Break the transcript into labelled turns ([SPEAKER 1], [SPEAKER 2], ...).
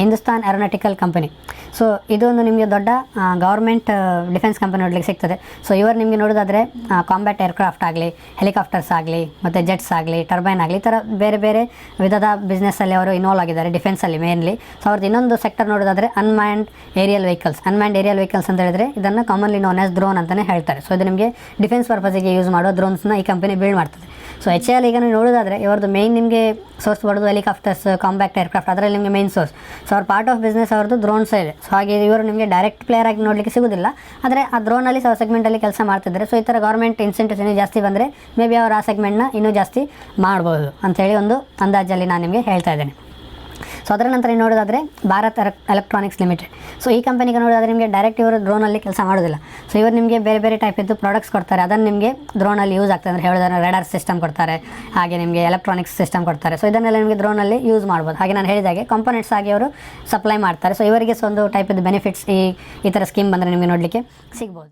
[SPEAKER 1] Hindustan aeronautical company. So ಇದೊಂದು ನಿಮಗೆ ದೊಡ್ಡ ಗೌರ್ಮೆಂಟ್ ಡಿಫೆನ್ಸ್ ಕಂಪನಿ ನೋಡಲಿಕ್ಕೆ ಸಿಗ್ತದೆ. ಸೊ ಇವರು ನಿಮಗೆ ನೋಡೋದಾದರೆ ಕಾಂಬ್ಯಾಟ್ ಏರ್ಕ್ರಾಫ್ಟ್ ಆಗಲಿ, ಹೆಲಿಕಾಪ್ಟರ್ಸ್ ಆಗಲಿ, ಮತ್ತು ಜೆಟ್ಸ್ ಆಗಲಿ, ಟರ್ಬೈನ್ ಆಗಲಿ, ಈ ಥರ ಬೇರೆ ಬೇರೆ ವಿಧದ ಬಿಸ್ನೆಸ್ಸಲ್ಲಿ ಅವರು ಇನ್ವಾಲ್ವ್ ಆಗಿದ್ದಾರೆ, ಡಿಫೆನ್ಸಲ್ಲಿ ಮೇನ್ಲಿ. ಸೊ ಅವ್ರದ್ದು ಇನ್ನೊಂದು ಸೆಕ್ಟರ್ ನೋಡೋದಾದರೆ ಅನ್ಮ್ಯಾನ್ಡ್ ಏರಿಯಲ್ ವೆಹಿಕಲ್ಸ್ ಅಂತ ಹೇಳಿದರೆ ಇದನ್ನು ಕಾಮನ್ಲಿ ನೋನ್ ಆಸ್ ಡ್ರೋನ್ ಅಂತಲೇ ಹೇಳ್ತಾರೆ. ಸೊ ಇದು ನಿಮಗೆ ಡಿಫೆನ್ಸ್ ಪರ್ಪಸಿಗೆ ಯೂಸ್ ಮಾಡೋ ಡ್ರೋನ್ಸ್ನ ಈ ಕಂಪನಿ ಬಿಲ್ಡ್ ಮಾಡ್ತದೆ. ಸೊ HAL ಈಗ ನೀವು ನೋಡೋದಾದರೆ ಇವ್ರದ್ದು ಮೇಯ್ನ್ ನಿಮಗೆ ಸೋರ್ಸ್ ಬರೋದು ಹೆಲಿಕಾಪ್ಟರ್ಸ್, ಕಾಂಬ್ಯಾಕ್ಟ್ ಏರ್ಕ್ರಾಫ್ಟ್, ಅದರಲ್ಲಿ ನಿಮಗೆ ಮೇನ್ ಸೋರ್ಸ್. ಸೊ ಅವ್ರ ಪಾರ್ಟ್ ಆಫ್ ಬಿಸ್ನೆಸ್ ಅವ್ರದ್ದು ಡ್ರೋನ್ಸ್ ಇದೆ. ಸೊ ಹಾಗೆ ಇವರು ನಿಮಗೆ ಡೈರೆಕ್ಟ್ ಪ್ಲೇಯರ್ ಆಗಿ ನೋಡಲಿಕ್ಕೆ ಸಿಗೋದಿಲ್ಲ, ಆದರೆ ಆ ಡ್ರೋನಲ್ಲಿ ಸೆಗ್ಮೆಂಟಲ್ಲಿ ಕೆಲಸ ಮಾಡ್ತಿದ್ದಾರೆ. ಸೊ ಈ ಥರ ಗೌರ್ಮೆಂಟ್ ಇನ್ಸೆಂಟಿವ್ಸ್ ಇನ್ನೂ ಜಾಸ್ತಿ ಬಂದರೆ ಮೇ ಬಿ ಅವರು ಆ ಸೆಗ್ಮೆಂಟ್ನ ಇನ್ನೂ ಜಾಸ್ತಿ ಮಾಡ್ಬೋದು ಅಂಥೇಳಿ ಒಂದು ಅಂದಾಜಲ್ಲಿ ನಾನು ನಿಮಗೆ ಹೇಳ್ತಾ ಇದ್ದೇನೆ. ಸೊ ಅದರ ನಂತರ ನೋಡೋದಾದರೆ ಭಾರತ್ ಎಲೆಕ್ಟ್ರಾನಿಕ್ಸ್ ಲಿಮಿಟೆಡ್. ಸೊ ಈ ಕಂಪನಿಗೆ ನೋಡೋದಾದರೆ ನಿಮಗೆ ಡೈರೆಕ್ಟ್ ಇವರು ಡ್ರೋನಲ್ಲಿ ಕೆಲಸ ಮಾಡೋದಿಲ್ಲ. ಸೊ ಇವರು ನಿಮಗೆ ಬೇರೆ ಬೇರೆ ಟೈಪ್ ಇದ್ದು ಪ್ರಾಡಕ್ಟ್ಸ್ ಕೊಡ್ತಾರೆ, ಅದನ್ನು ನಿಮಗೆ ಡ್ರೋನಲ್ಲಿ ಯೂಸ್ ಆಗ್ತದೆ. ಅಂದರೆ ಹೇಳೋದಾದ್ರೆ ರೆಡಾರ್ ಸಿಸ್ಟಮ್ ಕೊಡ್ತಾರೆ, ಹಾಗೆ ನಿಮಗೆ ಎಲೆಕ್ಟ್ರಾನಿಕ್ಸ್ ಸಿಸ್ಟಮ್ ಕೊಡ್ತಾರೆ. ಸೊ ಇದನ್ನೆಲ್ಲ ನಿಮಗೆ ಡ್ರೋನಲ್ಲಿ ಯೂಸ್ ಮಾಡ್ಬೋದು. ಹಾಗೆ ನಾನು ಹೇಳಿದಾಗೆ ಕಾಂಪೋನೆಂಟ್ಸ್ ಆಗಿ ಅವರು ಸಪ್ಲೈ ಮಾಡ್ತಾರೆ. ಸೊ ಇವರಿಗೆ ಒಂದು ಟೈಪ್ ಇದ್ದು ಬೆನಿಫಿಟ್ಸ್ ಈ ಥರ ಸ್ಕೀಮ್ ಬಂದರೆ ನಿಮಗೆ ನೋಡಲಿಕ್ಕೆ ಸಿಗ್ಬೋದು.